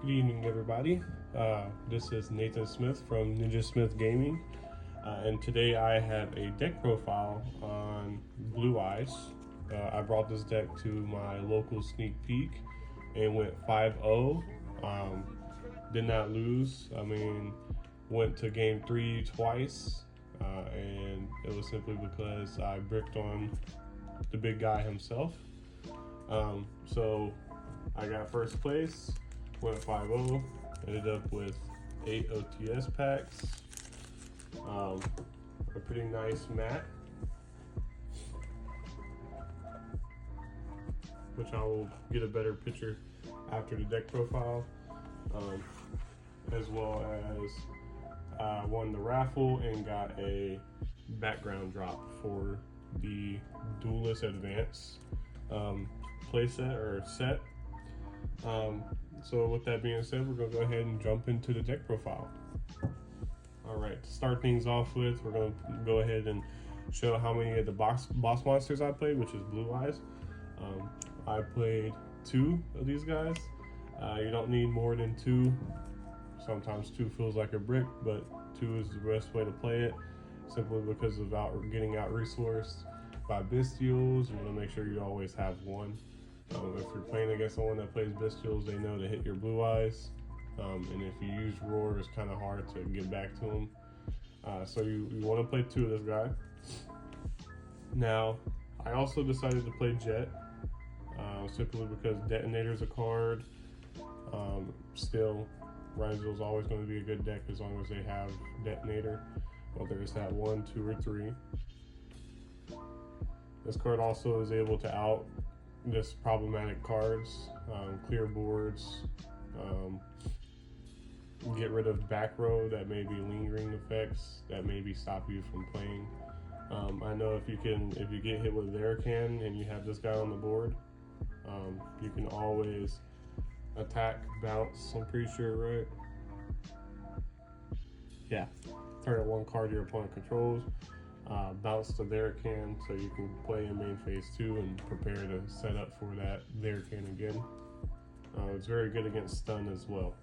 Good evening, everybody. This is Nathan Smith from Ninja Smith Gaming, and today I have a deck profile on Blue Eyes. I brought this deck to my local sneak peek and went 5-0. Did not lose. Went to game 3 twice, and it was simply because I bricked on the big guy himself. So I got first place. Went 5-0, ended up with 8 OTS packs, a pretty nice mat, which I will get a better picture after the deck profile, as well as won the raffle and got a background drop for the Duelist Advance playset or set. So with that being said, we're going to go ahead and jump into the deck profile. Alright, to start things off with, we're going to go ahead and show how many of the boss monsters I played, which is Blue Eyes. I played 2 of these guys. You don't need more than 2. Sometimes 2 feels like a brick, but 2 is the best way to play it, simply because of getting out resourced by bestials. You want to make sure you always have 1. If you're playing against someone that plays bestials, they know to hit your Blue Eyes. And if you use Roar, it's kind of hard to get back to them. So you want to play 2 of this guy. Now, I also decided to play Jet, simply because Detonator's a card. Still, Rhinezil is always going to be a good deck as long as they have Detonator, whether it's at 1, 2, or 3. This card also is able to out this problematic cards, clear boards, get rid of back row that may be lingering effects that maybe stop you from playing. I know if you get hit with Verican and you have this guy on the board, you can always attack, bounce, I'm pretty sure, right? Yeah, target 1 card your opponent controls. Bounce to Verican so you can play in main phase 2 and prepare to set up for that Verican again. It's very good against stun as well.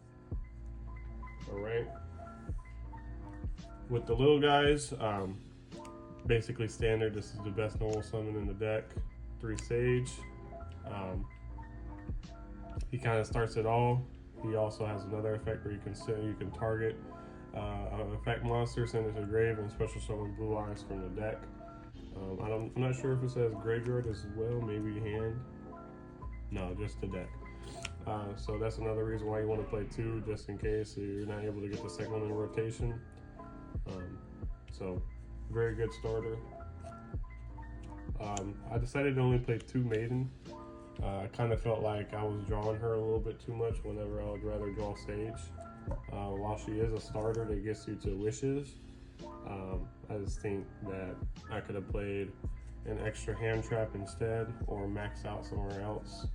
Alright. With the little guys, basically standard. This is the best normal summon in the deck. 3 Sage. He kind of starts it all. He also has another effect where you can target an effect monster, send it to the grave, and special summon Blue Eyes from the deck. I'm not sure if it says graveyard as well, maybe hand. No, just the deck. So that's another reason why you want to play 2, just in case you're not able to get the second one in rotation. So very good starter. I decided to only play 2 Maiden. I kind of felt like I was drawing her a little bit too much whenever I would rather draw Sage. While she is a starter that gets you to wishes, I just think that I could have played an extra hand trap instead, or max out somewhere else.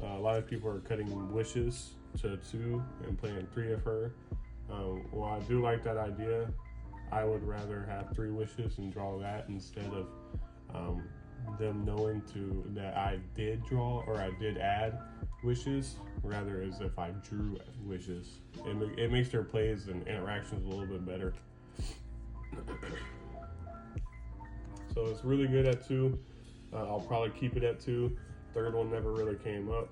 A lot of people are cutting wishes to 2 and playing 3 of her. While I do like that idea, I would rather have 3 wishes and draw that instead of them knowing that I did draw or I did add wishes, rather as if I drew wishes. It makes their plays and interactions a little bit better. So it's really good at 2. I'll probably keep it at 2. Third one never really came up.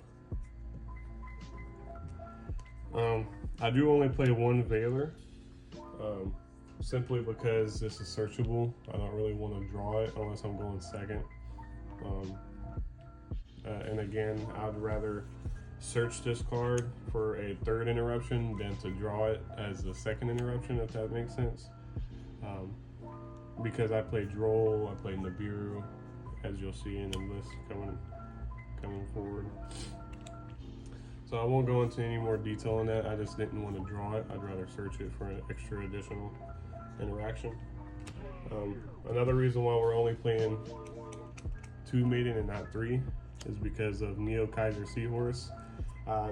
I do only play 1 Veiler, simply because this is searchable. I don't really want to draw it unless I'm going second. And again, I'd rather search this card for a 3rd interruption than to draw it as the 2nd interruption, if that makes sense. Because I play Droll, I play Nibiru, as you'll see in the list coming forward. So I won't go into any more detail on that. I just didn't want to draw it. I'd rather search it for an extra additional interaction. Another reason why we're only playing 2 Maiden and not 3 is because of Neo Kaiser Seahorse.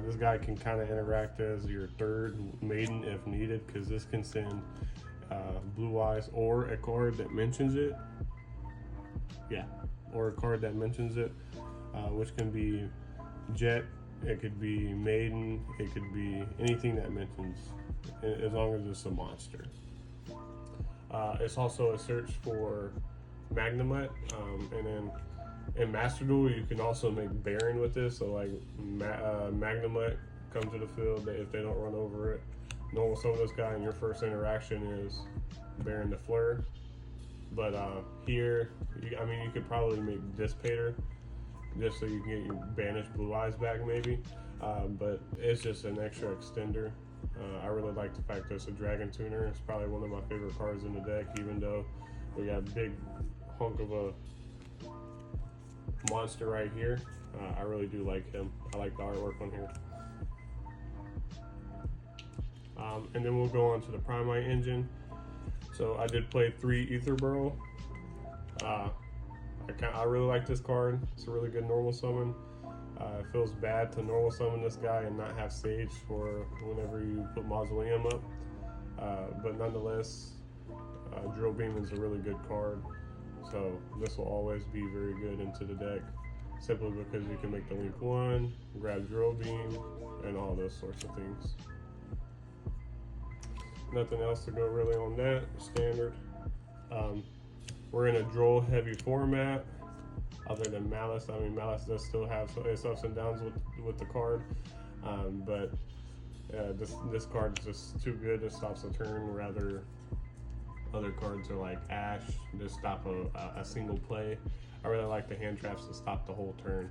This guy can kind of interact as your 3rd Maiden if needed, because this can send Blue Eyes or a card that mentions it. Yeah, or a card that mentions it, which can be Jet, it could be maiden, it could be anything that mentions, as long as it's a monster. It's also a search for Magnemite, and then in Master Duel you can also make Baron with this. So like Magnemite come to the field, if they don't run over it, normal summon this guy, and your first interaction is Baron the Fleur. But here, you could probably make Dissipator just so you can get your banished Blue Eyes back maybe. But it's just an extra extender. I really like the fact that it's a Dragon Tuner. It's probably one of my favorite cards in the deck, even though we got a big hunk of a monster right here. I really do like him. I like the artwork on here. And then we'll go on to the Primite engine. So I did play 3 Ether Burrow. I really like this card. It's a really good normal summon. It feels bad to normal summon this guy and not have Sage for whenever you put Mausoleum up. But nonetheless, Drill Beam is a really good card. So this will always be very good into the deck, simply because you can make the Link 1, grab Drill Beam, and all those sorts of things. Nothing else to go really on that, standard. We're in a Droll heavy format. Other than Malice, Malice does still have its ups and downs with the card, but this card is just too good. It stops a turn. Rather, other cards are like Ash, just stop a single play. I really like the hand traps to stop the whole turn.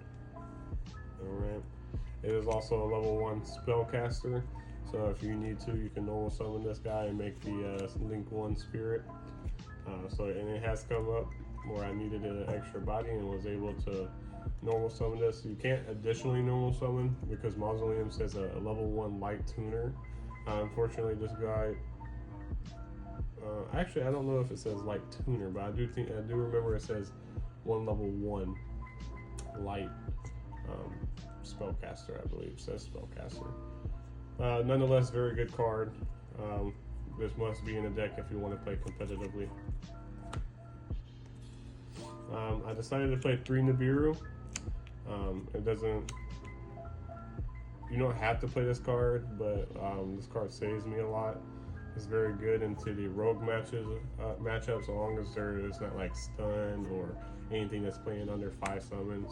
Alright. It is also a level 1 spellcaster, so if you need to, you can normal summon this guy and make the Link 1 Spirit. And it has come up where I needed an extra body and was able to normal summon this. You can't additionally normal summon because Mausoleum says a level 1 light tuner. Unfortunately, this guy, actually I don't know if it says light tuner, but I do remember it says level 1 light spellcaster. I believe it says spellcaster. Nonetheless, very good card. This must be in the deck if you want to play competitively. I decided to play 3 Nibiru. You don't have to play this card, but this card saves me a lot. It's very good into the rogue matchups, as long as it's not like stun or anything that's playing under 5 summons.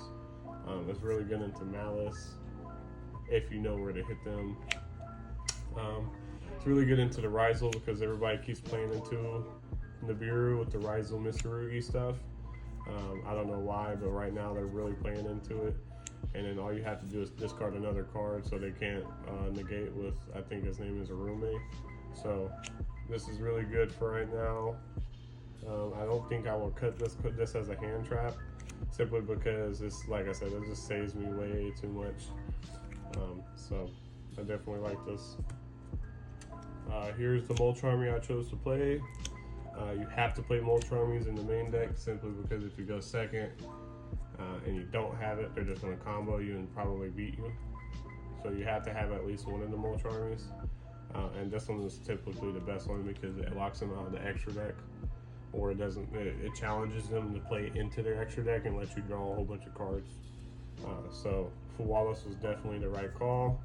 It's really good into Malice if you know where to hit them. It's really good into the Rizal because everybody keeps playing into Nibiru with the Rizal Mitsurugi stuff. I don't know why, but right now they're really playing into it. And then all you have to do is discard another card so they can't negate with, I think his name is Arume. So this is really good for right now. I don't think I will cut this as a hand trap, simply because it's, like I said, it just saves me way too much. So I definitely like this. Here's the Molcharmy I chose to play. You have to play Molcharmies in the main deck simply because if you go second and you don't have it, they're just going to combo you and probably beat you. So you have to have at least one of the Molcharmies. And this one is typically the best one because it locks them out of the extra deck, or it challenges them to play into their extra deck and lets you draw a whole bunch of cards. So Wallace was definitely the right call.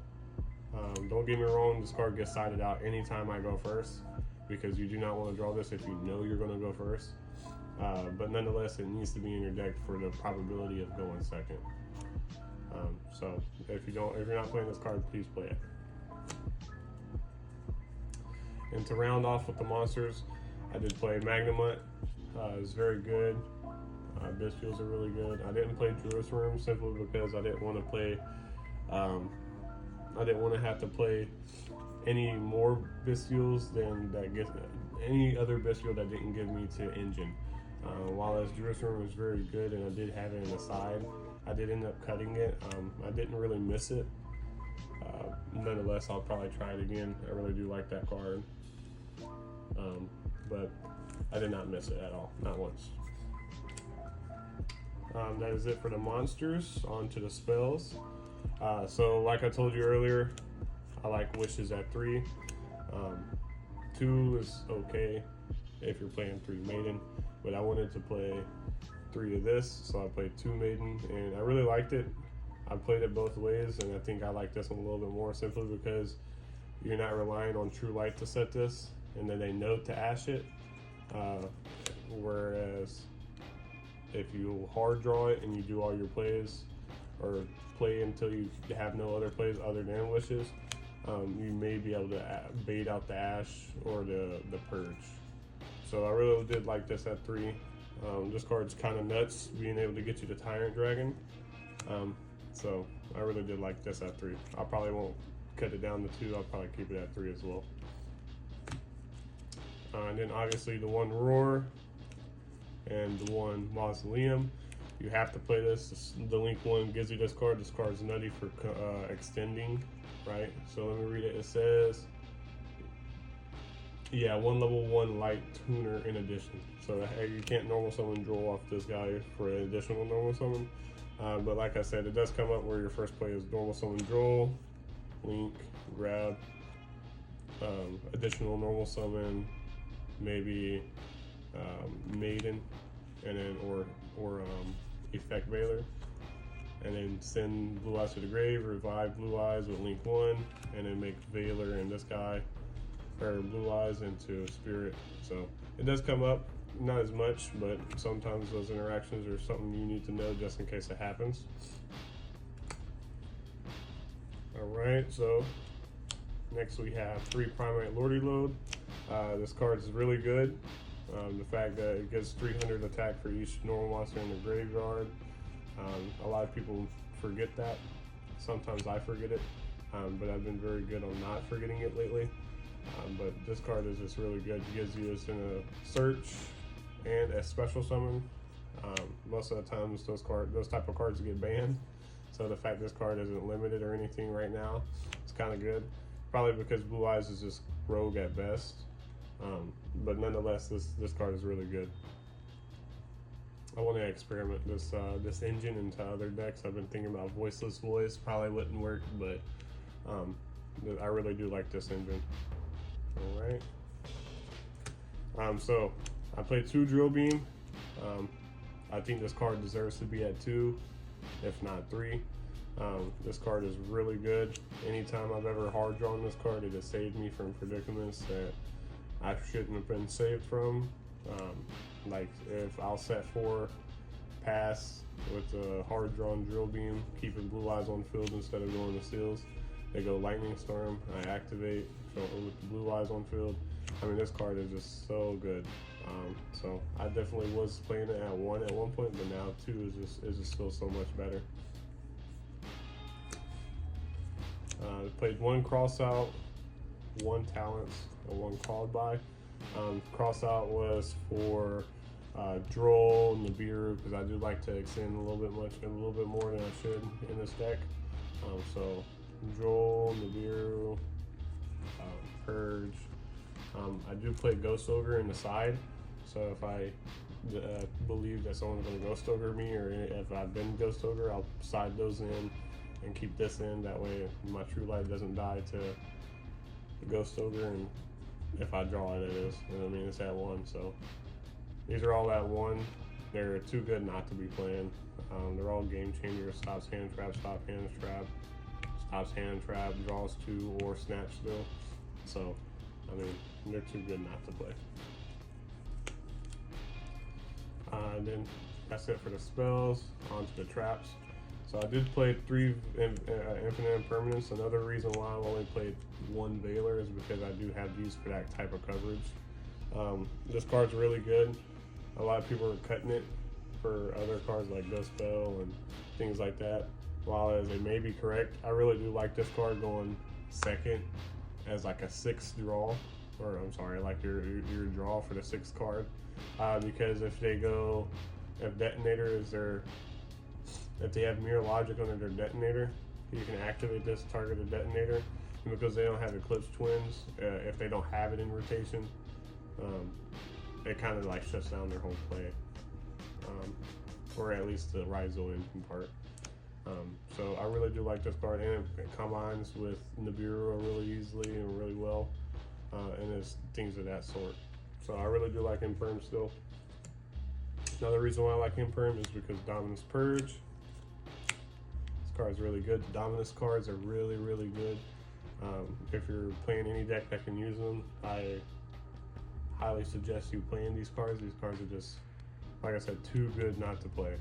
Don't get me wrong, this card gets sided out anytime I go first, because you do not want to draw this if you know you're going to go first. But nonetheless, it needs to be in your deck for the probability of going second. So if you're not playing this card, please play it. And to round off with the monsters, I did play Magnemite. It's very good. Bystials are really good. I didn't play Druid's Room simply because I didn't want to play. I didn't want to have to play any more Bystials than that gets any other Bystial that didn't give me to engine. While Druid's Room was very good and I did have it in the side, I did end up cutting it. I didn't really miss it. Nonetheless, I'll probably try it again. I really do like that card. But I did not miss it at all, not once. That is it for the monsters. On to the spells. So like I told you earlier, I like Wishes at 3. 2 is okay if you're playing 3 Maiden, but I wanted to play 3 of this, so I played 2 Maiden, and I really liked it. I played it both ways, and I think I like this one a little bit more simply because you're not relying on true light to set this, and then they know to ash it. Whereas if you hard draw it and you do all your plays, or play until you have no other plays other than wishes, you may be able to bait out the ash or the purge. So I really did like this at 3. This card's kind of nuts, being able to get you the Tyrant Dragon. So I really did like this at 3. I probably won't cut it down to 2. I'll probably keep it at 3 as well. And then obviously the 1 Roar and the 1 Mausoleum. You have to play this. The Link 1 gives you this card. This card's nutty for extending, right? So let me read it. It says, yeah, 1 level 1 light tuner in addition. So you can't normal summon draw off this guy for an additional normal summon. But like I said, it does come up where your first play is normal summon draw, Link, grab, additional normal summon, maybe Maiden, and then or effect Veiler, and then send Blue Eyes to the grave, revive Blue Eyes with Link 1, and then make Veiler and this guy, or Blue Eyes, into Spirit. So it does come up, not as much, but sometimes those interactions are something you need to know just in case it happens. Alright, so next we have 3 Primate Lordy Load. This card is really good. The fact that it gives 300 attack for each normal monster in the graveyard. A lot of people forget that. Sometimes I forget it, but I've been very good on not forgetting it lately. But this card is just really good. It gives you this in a search and a special summon. Most of the times those type of cards get banned. So the fact this card isn't limited or anything right now, it's kind of good. Probably because Blue Eyes is just rogue at best. But nonetheless, this card is really good. I want to experiment this engine into other decks. I've been thinking about Voiceless Voice, probably wouldn't work, but I really do like this engine. All right. So I played 2 Drill Beam. I think this card deserves to be at 2, if not 3. This card is really good. Anytime I've ever hard drawn this card, it has saved me from predicaments that I shouldn't have been saved from. Like if I'll set 4 pass with a hard drawn Drill Beam, keeping Blue Eyes on field instead of going to seals. They go Lightning Storm, I activate with the Blue Eyes on field. I mean, this card is just so good. So I definitely was playing it at 1 at one point, but now 2 is just still so much better. Played 1 Crossout, 1 Talents, and 1 Called By. Crossout was for Droll, Nibiru, because I do like to extend a little bit more than I should in this deck. So Droll, Nibiru, Purge. I do play Ghost Ogre in the side, so if I believe that someone's going to Ghost Ogre me, or if I've been Ghost Ogre, I'll side those in and keep this in. That way my True Light doesn't die to the Ghost Ogre, and if I draw it, it is. You know what I mean? It's at 1, so these are all at 1. They're too good not to be playing. They're all game changers. Stops hand trap, stop hand trap, stops hand trap, draws 2, or snatch still. So, I mean, they're too good not to play. And then that's it for the spells. On to the traps. So I did play 3 Infinite Impermanence. Another reason why I've only played 1 Veiler is because I do have these for that type of coverage. This card's really good. A lot of people are cutting it for other cards like Ghost Spell and things like that. While as they may be correct, I really do like this card going second as like a 6th draw, or I'm sorry, like your draw for the 6th card. Because if Detonator is if they have Mirror Logic under their Detonator, you can activate this targeted Detonator. And because they don't have Eclipse Twins, if they don't have it in rotation, it kind of like shuts down their whole play, or at least the Raizo engine part. So I really do like this card, and it combines with Nibiru really easily and really well, and it's things of that sort. So I really do like Imperm still. Another reason why I like Imperm is because Dominus Purge. This card is really good. The Dominus cards are really, really good. If you're playing any deck that can use them, I highly suggest you playing these cards. These cards are just, like I said, too good not to play.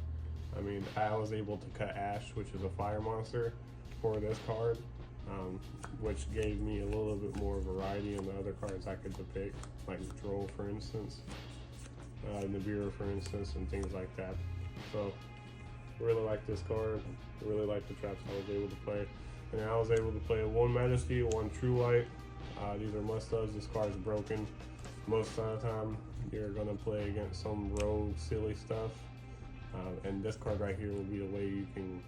I mean, I was able to cut Ash, which is a fire monster, for this card, which gave me a little bit more variety in the other cards I could depict, like Droll, for instance, Nibiru, for instance, and things like that. So, really like this card. Really like the traps I was able to play. And I was able to play 1 Majesty, 1 True Light. These are must-haves. This card is broken. Most of the time, you're going to play against some rogue, silly stuff. And this card right here will be the way you can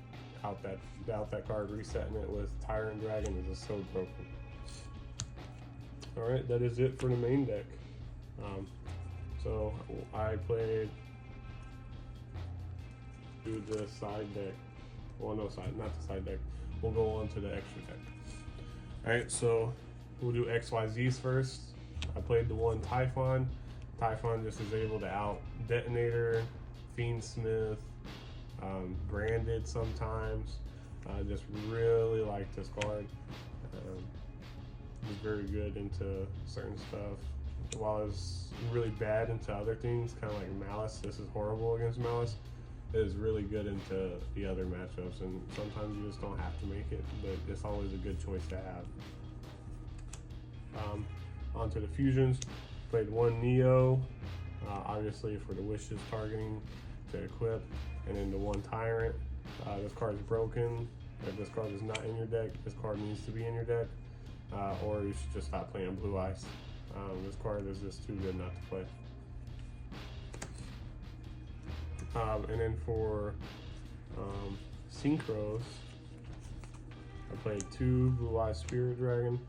out that card. Resetting it with Tyrant Dragon is just so broken. Alright, that is it for the main deck. So I played do the side deck. Well, no side, not the side deck. We'll go on to the extra deck. Alright, so we'll do XYZs first. I played the 1 Typhon. Typhon just is able to out Detonator, Fiendsmith, Branded sometimes. I just really like this card. He's very good into certain stuff. While it's really bad into other things, kind of like Malice, this is horrible against Malice. It is really good into the other matchups, and sometimes you just don't have to make it, but it's always a good choice to have. Onto the fusions. Played 1 Neo, obviously for the wishes targeting to equip, and then the 1 Tyrant. This card is broken. If this card is not in your deck, this card needs to be in your deck, or you should just stop playing Blue Ice. This card is just too good not to play. And then for Synchros, I played 2 Blue Eye Spirit Dragon,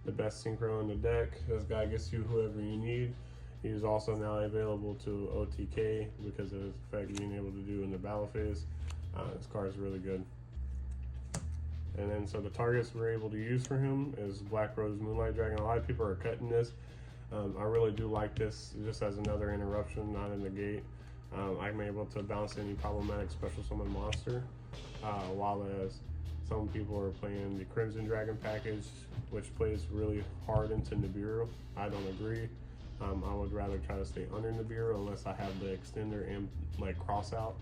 the best synchro in the deck. This guy gets you whoever you need. He's also now available to OTK because of his effect being able to do in the battle phase. This card is really good. And then so the targets we're able to use for him is Black Rose Moonlight Dragon. A lot of people are cutting this. I really do like this just as another interruption, not in the gate. I'm able to bounce any problematic special summon monster, while as some people are playing the Crimson Dragon package, which plays really hard into Nibiru. I don't agree. I would rather try to stay under Nibiru unless I have the extender and like cross out,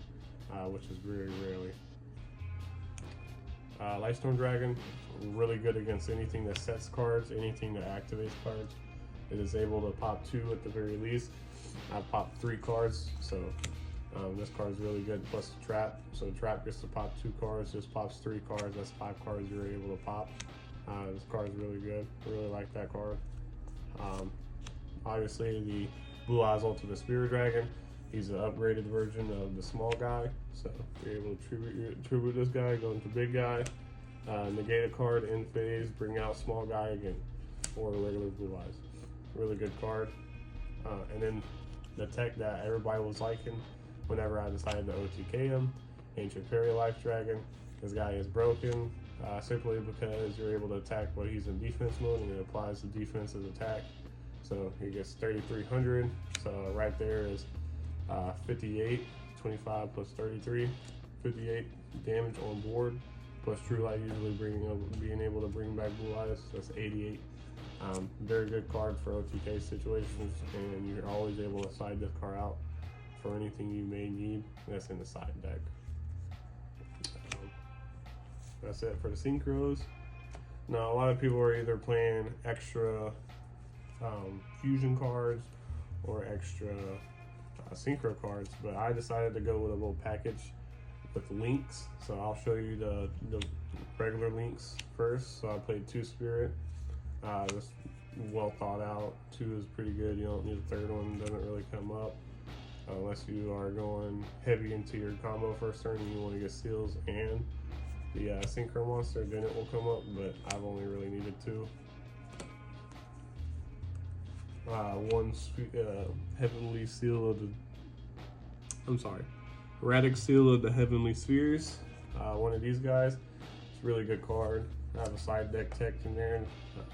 which is very rarely. Lightstorm Dragon, really good against anything that sets cards, anything that activates cards. It is able to pop 2 at the very least. I've popped 3 cards, so this card is really good, plus the trap. So the trap gets to pop 2 cards, just pops 3 cards, that's 5 cards you're able to pop. This card is really good, I really like that card. Obviously the Blue Eyes Ultimate Spirit Dragon, he's an upgraded version of the small guy, so you're able to tribute this guy, go into big guy, negate a card in phase, bring out small guy again, or regular Blue Eyes. Really good card. And then the tech that everybody was liking whenever I decided to OTK him, Ancient Fairy Life Dragon. This guy is broken simply because you're able to attack while he's in defense mode, and it applies the defensive attack. So he gets 3,300. So right there is 58, 25 plus 33, 58 damage on board. Plus True Light usually being able to bring back Blue Eyes. That's 88. Very good card for OTK situations, and you're always able to side this card out for anything you may need. That's in the side deck. That's it for the synchros. Now, a lot of people are either playing extra fusion cards or extra synchro cards, but I decided to go with a little package with links. So I'll show you the regular links first. So I played 2 Spirit. This well thought out. 2 is pretty good. You don't need a 3rd one. Doesn't really come up unless you are going heavy into your combo first turn and you want to get seals and the synchro monster. Then it will come up. But I've only really needed 2. 1 Heavenly Seal of the. I'm sorry, Erratic Seal of the Heavenly Spheres. One of these guys. It's a really good card. I have a side deck tech in there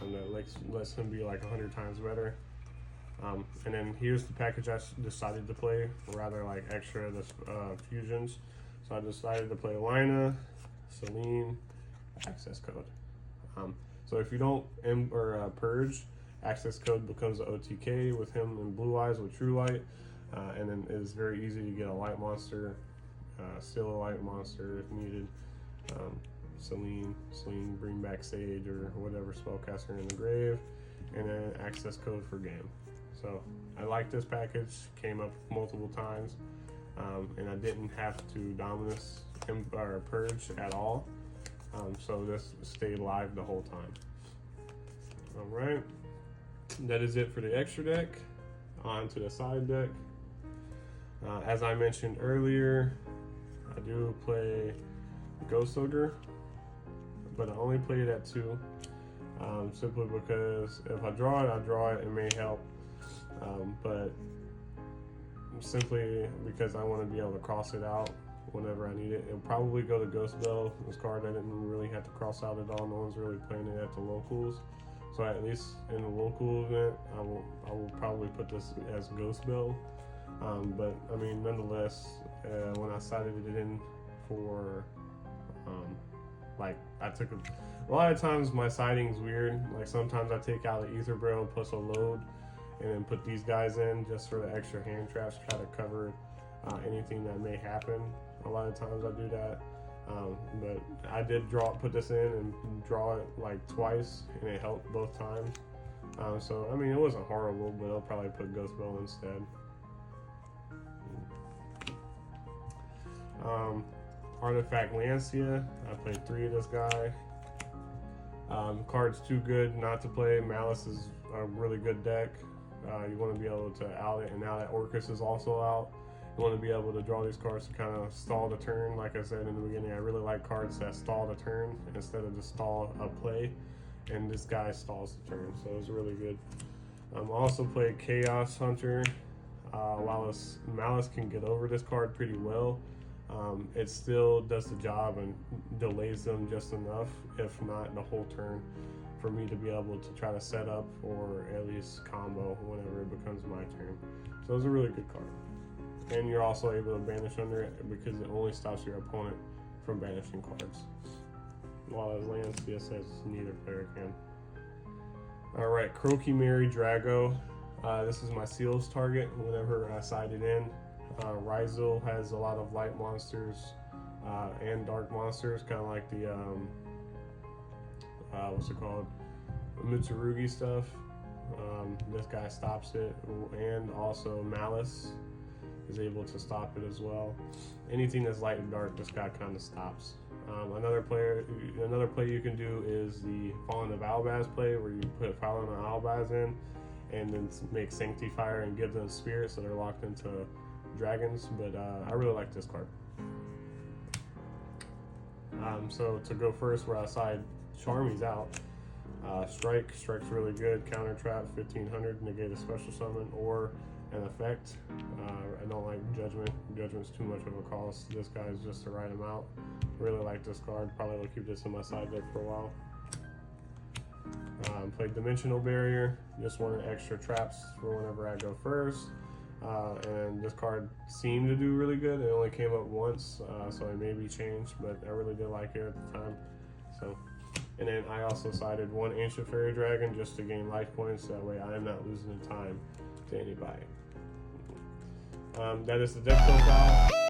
that lets him be like 100 times better. And then here's the package I decided to play, rather like extra the fusions. So I decided to play Lina, Celine, access code. So if you don't purge, access code becomes an OTK with him in blue eyes with true light, and then it's very easy to get a light monster, steal a light monster if needed. Celine, bring back Sage or whatever spellcaster in the grave, and then access code for game. So I like this package, came up multiple times, and I didn't have to Dominus him or purge at all. So this stayed live the whole time. All right, that is it for the extra deck. On to the side deck. As I mentioned earlier, I do play Ghost Ogre, but I only play it at 2, simply because if I draw it, it may help, but simply because I want to be able to cross it out whenever I need it. It'll probably go to Ghost Bell. This card I didn't really have to cross out at all. No one's really playing it at the locals, so at least in the local event, I will probably put this as Ghost Bell. But I mean, nonetheless, when I sided it in for like I took a lot of times my siding's weird. Like sometimes I take out an Ether Barrel plus a load and then put these guys in just for the extra hand traps, try to cover anything that may happen. A lot of times I do that, but I did put this in and draw it like twice, and it helped both times. So I mean, it wasn't horrible, but I'll probably put Ghost Bell instead. Artifact Lancia, I played 3 of this guy. Card's too good not to play. Malice is a really good deck. You want to be able to out it, and now that Orcus is also out, you want to be able to draw these cards to kind of stall the turn. Like I said in the beginning, I really like cards that stall the turn instead of just stall a play, and this guy stalls the turn, so it was really good. I also played Chaos Hunter. While Malice can get over this card pretty well, it still does the job and delays them just enough, if not the whole turn, for me to be able to try to set up or at least combo whenever it becomes my turn. So it's a really good card. And you're also able to banish under it because it only stops your opponent from banishing cards. While as Lancia says neither player can. Alright, Croaky Mary Drago. This is my seals target whenever I side it in. Rizal has a lot of light monsters and dark monsters, kind of like the what's it called, Mitsurugi stuff. This guy stops it, and also Malice is able to stop it as well. Anything that's light and dark, this guy kind of stops. Another play you can do is the Fallen of Albaz play, where you put Fallen of Albaz in and then make Sanctifier and give them spirits so they're locked into dragons. But I really like this card. So to go first, where I side Charmy's out. Strike's really good. Counter trap 1500, negate a special summon or an effect. I don't like Judgment. Judgment's too much of a cost. This guy is just to write him out. Really like this card. Probably will keep this in my side deck for a while. Played Dimensional Barrier. Just wanted extra traps for whenever I go first. And this card seemed to do really good. It only came up once, so it may be changed, but I really did like it at the time. So, and then I also sided 1 Ancient Fairy Dragon just to gain life points. That way I am not losing the time to anybody. That is the deck profile.